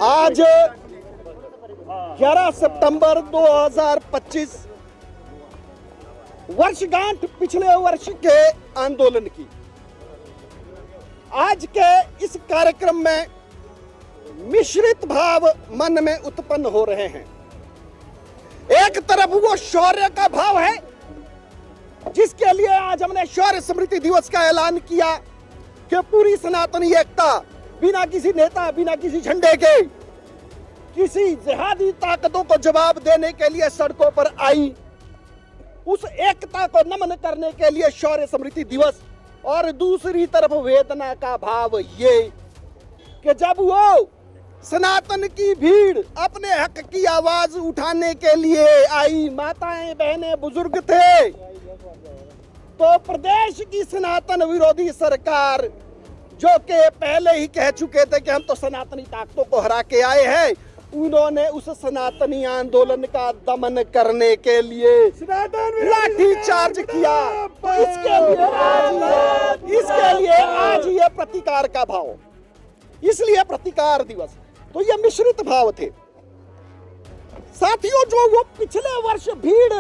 आज 11 सितंबर 2025 वर्षगांठ पिछले वर्ष के आंदोलन की। आज के इस कार्यक्रम में मिश्रित भाव मन में उत्पन्न हो रहे हैं। एक तरफ वो शौर्य का भाव है जिसके लिए आज हमने शौर्य स्मृति दिवस का ऐलान किया कि पूरी सनातनी एकता बिना किसी नेता, बिना किसी झंडे के, किसी जिहादी ताकतों को जवाब देने के लिए सड़कों पर आई। उस एकता को नमन करने के लिए शौर्य स्मृति दिवस। और दूसरी तरफ वेदना का भाव ये कि जब वो सनातन की भीड़ अपने हक की आवाज उठाने के लिए आई, माताएं, बहनें, बुजुर्ग थे, तो प्रदेश की सनातन विरोधी सरकार, जो कि पहले ही कह चुके थे कि हम तो सनातनी ताकतों को हरा के आए हैं, उन्होंने उस सनातनी आंदोलन का दमन करने के लिए लाठी चार्ज किया। तो इसके लिए आज ये प्रतिकार का भाव, इसलिए प्रतिकार दिवस। तो ये मिश्रित भाव थे साथियों। जो वो पिछले वर्ष भीड़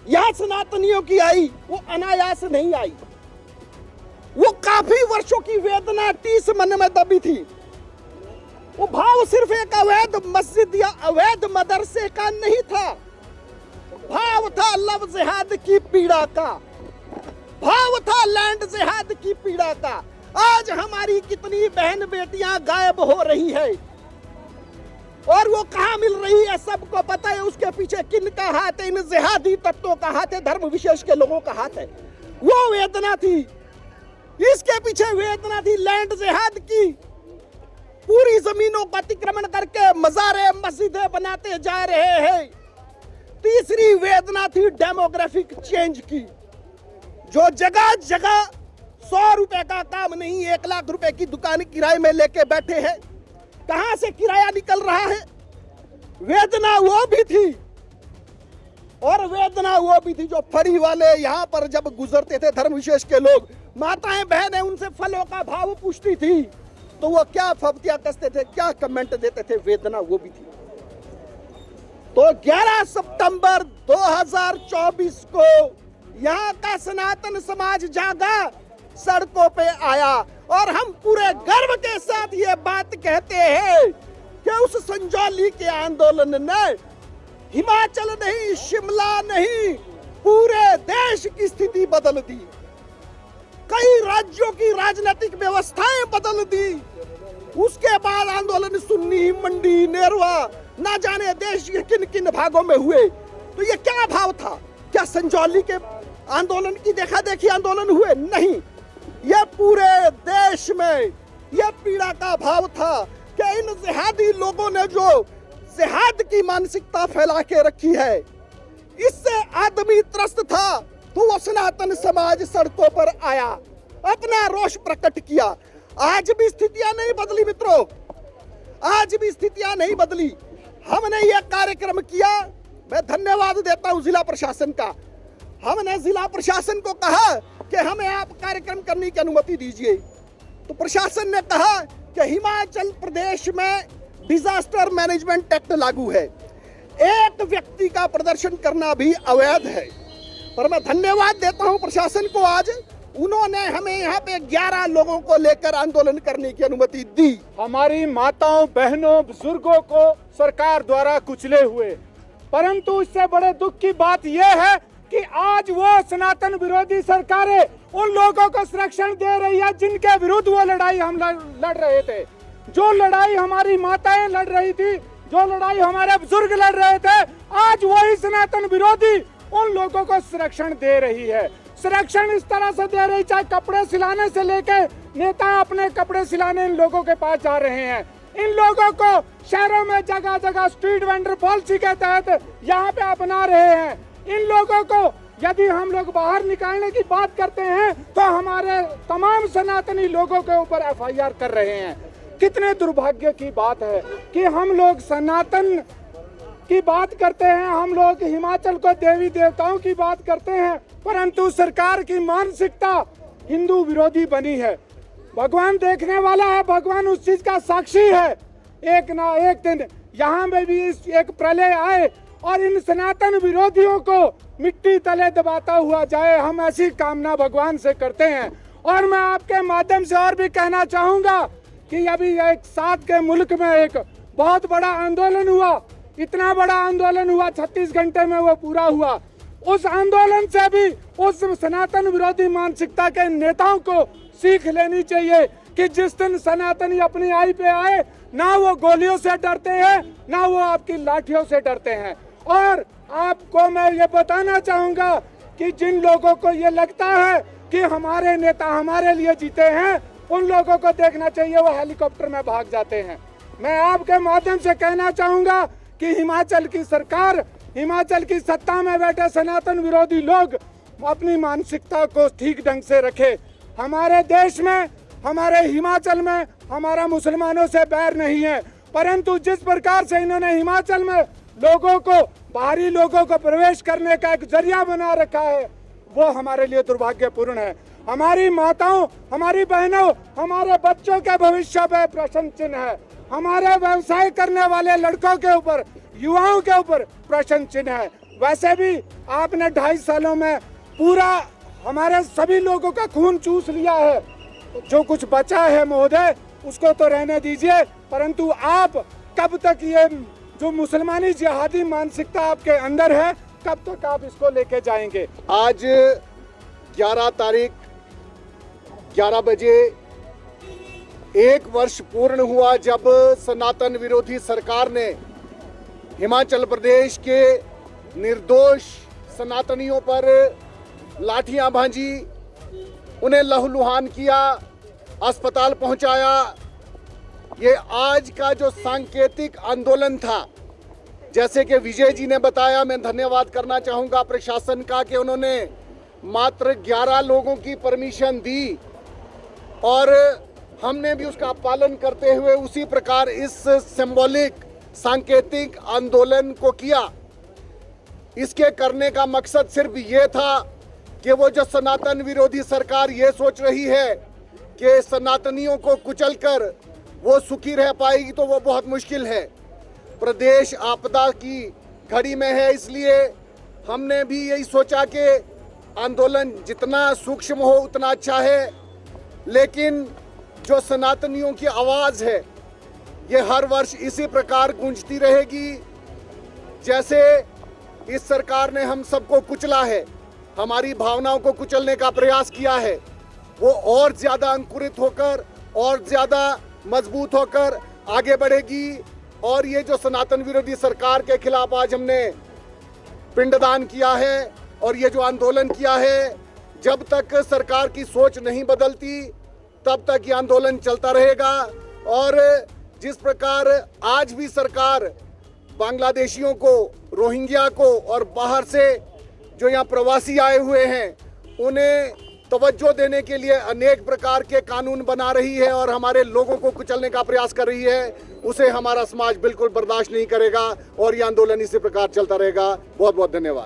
यहां सनातनियों की आई, वो अनायास नहीं आई। वो काफी वर्षों की वेदना टीस मन में दबी थी। वो भाव सिर्फ एक अवैध मस्जिद या अवैध मदरसे का नहीं था, भाव था लव जिहाद की पीड़ा का, भाव था लैंड जिहाद की पीड़ा का। आज हमारी कितनी बहन बेटियां गायब हो रही है और वो कहां मिल रही है सबको पता है। उसके पीछे किन का हाथ है? इन जिहादी तत्वों का हाथ है, धर्म विशेष के लोगों का हाथ है। वो वेदना थी, इसके पीछे वेदना थी लैंड जिहाद की। पूरी जमीनों का अतिक्रमण करके मज़ारे, मस्जिदें बनाते जा रहे हैं। तीसरी वेदना थी डेमोग्राफिक चेंज की। जो जगह जगह 100 रुपए का काम नहीं, 1 लाख रुपए की दुकान किराए में लेके बैठे हैं। कहां से किराया निकल रहा है? वेदना वो भी थी। और वेदना वो भी थी जो फरी वाले यहां पर जब गुजरते थे, धर्म विशेष के लोग, माताएं बहनें उनसे फलों का भाव पूछती थी, तो वो क्या फब्तियां कसते थे, क्या कमेंट देते थे, वेदना वो भी थी। तो 11 सितंबर 2024 को यहाँ का सनातन समाज जागा, सड़कों पे आया। और हम पूरे गर्व के साथ ये बात कहते हैं कि उस संजौली के आंदोलन ने हिमाचल नहीं, शिमला नहीं, पूरे देश की स्थिति बदल दी। कई राज्यों की राजनीतिक व्यवस्थाएं बदल दी। उसके बाद आंदोलन सुन्नी, मंडी, नेरवा, ना जाने देश के किन किन भागों में हुए। तो ये क्या भाव था? क्या संजौली के आंदोलन की देखा देखी आंदोलन हुए? नहीं, यह पूरे देश में यह पीड़ा का भाव था कि इन जिहादी लोगों ने जो जिहाद की मानसिकता फैला के रखी है, इससे आदमी त्रस्त था। तो वो सनातन समाज सड़कों पर आया, अपना रोष प्रकट किया। आज भी स्थितियां नहीं बदली मित्रों, आज भी स्थितियां नहीं बदली। हमने ये कार्यक्रम किया, मैं धन्यवाद देता हूं जिला प्रशासन का। हमने जिला प्रशासन को कहा कि हमें आप कार्यक्रम करने की अनुमति दीजिए, तो प्रशासन ने कहा कि हिमाचल प्रदेश में डिजास्टर मैनेजमेंट एक्ट लागू है, एक व्यक्ति का प्रदर्शन करना भी अवैध है। पर मैं धन्यवाद देता हूं प्रशासन को, आज उन्होंने हमें यहाँ पे 11 लोगों को लेकर आंदोलन करने की अनुमति दी। हमारी माताओं, बहनों, बुजुर्गों को सरकार द्वारा कुचले हुए, परंतु इससे बड़े दुख की बात यह है कि आज वो सनातन विरोधी सरकारें उन लोगों को संरक्षण दे रही है जिनके विरुद्ध वो लड़ाई हम लड़ रहे थे। जो लड़ाई हमारी माताएं लड़ रही थी, जो लड़ाई हमारे बुजुर्ग लड़ रहे थे, आज वही सनातन विरोधी उन लोगों को संरक्षण दे रही है। संरक्षण इस तरह से दे रही, चाहे कपड़े सिलाने से लेके नेता अपने कपड़े सिलाने इन लोगों के पास जा रहे हैं। इन लोगों को शहरों में जगह जगह स्ट्रीट वेंडर पॉलिसी के तहत यहाँ पे अपना रहे हैं। इन लोगों को यदि हम लोग बाहर निकालने की बात करते हैं तो हमारे तमाम सनातनी लोगों के ऊपर FIR कर रहे हैं। कितने दुर्भाग्य की बात है कि हम लोग सनातन की बात करते हैं, हम लोग हिमाचल को देवी देवताओं की बात करते हैं, परंतु सरकार की मानसिकता हिंदू विरोधी बनी है। भगवान देखने वाला है, भगवान उस चीज का साक्षी है। एक ना एक दिन यहाँ में भी इस एक प्रलय आए और इन सनातन विरोधियों को मिट्टी तले दबाता हुआ जाए। हम ऐसी कामना भगवान से करते हैं। और मैं आपके माध्यम से और भी कहना चाहूंगा कि अभी एक साथ के मुल्क में एक बहुत बड़ा आंदोलन हुआ, इतना बड़ा आंदोलन हुआ, 36 घंटे में वो पूरा हुआ। उस आंदोलन से भी उस सनातन विरोधी मानसिकता के नेताओं को सीख लेनी चाहिए कि जिस दिन सनातनी अपनी आई पे आए, ना वो गोलियों से डरते हैं, ना वो आपकी लाठियों से डरते हैं। और आपको मैं ये बताना चाहूंगा कि जिन लोगों को ये लगता है कि हमारे नेता हमारे लिए जीते हैं, उन लोगों को देखना चाहिए वो हेलीकॉप्टर में भाग जाते हैं। मैं आपके माध्यम से कहना चाहूंगा कि हिमाचल की सरकार, हिमाचल की सत्ता में बैठे सनातन विरोधी लोग अपनी मानसिकता को ठीक ढंग से रखे। हमारे देश में, हमारे हिमाचल में हमारा मुसलमानों से बैर नहीं है, परंतु जिस प्रकार से इन्होंने हिमाचल में लोगों को, बाहरी लोगों को प्रवेश करने का एक जरिया बना रखा है, वो हमारे लिए दुर्भाग्यपूर्ण है। हमारी माताओं, हमारी बहनों, हमारे बच्चों के भविष्य पे प्रश्न चिन्ह है। हमारे व्यवसाय करने वाले लड़कों के ऊपर, युवाओं के ऊपर प्रश्न चिन्ह है। वैसे भी आपने 2.5 सालों में पूरा हमारे सभी लोगों का खून चूस लिया है। जो कुछ बचा है महोदय, उसको तो रहने दीजिए, परंतु आप कब तक ये जो मुसलमानी जिहादी मानसिकता आपके अंदर है, कब तक आप इसको लेके जाएंगे? आज 11 तारीख 11 बजे 1 वर्ष पूर्ण हुआ जब सनातन विरोधी सरकार ने हिमाचल प्रदेश के निर्दोष सनातनियों पर लाठियां भांजी, उन्हें लहूलुहान किया, अस्पताल पहुंचाया। ये आज का जो सांकेतिक आंदोलन था, जैसे कि विजय जी ने बताया, मैं धन्यवाद करना चाहूँगा प्रशासन का कि उन्होंने मात्र 11 लोगों की परमिशन दी और हमने भी उसका पालन करते हुए उसी प्रकार इस सिंबॉलिक सांकेतिक आंदोलन को किया। इसके करने का मकसद सिर्फ ये था कि वो जो सनातन विरोधी सरकार ये सोच रही है कि सनातनियों को कुचलकर वो सुखी रह पाएगी, तो वो बहुत मुश्किल है। प्रदेश आपदा की घड़ी में है, इसलिए हमने भी यही सोचा कि आंदोलन जितना सूक्ष्म हो उतना अच्छा है, लेकिन जो सनातनियों की आवाज़ है ये हर वर्ष इसी प्रकार गूंजती रहेगी। जैसे इस सरकार ने हम सबको कुचला है, हमारी भावनाओं को कुचलने का प्रयास किया है, वो और ज़्यादा अंकुरित होकर और ज़्यादा मजबूत होकर आगे बढ़ेगी। और ये जो सनातन विरोधी सरकार के खिलाफ आज हमने पिंडदान किया है और ये जो आंदोलन किया है, जब तक सरकार की सोच नहीं बदलती तब तक ये आंदोलन चलता रहेगा। और जिस प्रकार आज भी सरकार बांग्लादेशियों को, रोहिंग्या को और बाहर से जो यहाँ प्रवासी आए हुए हैं उन्हें तवज्जो देने के लिए अनेक प्रकार के कानून बना रही है और हमारे लोगों को कुचलने का प्रयास कर रही है, उसे हमारा समाज बिल्कुल बर्दाश्त नहीं करेगा और ये आंदोलन इसी प्रकार चलता रहेगा। बहुत बहुत धन्यवाद।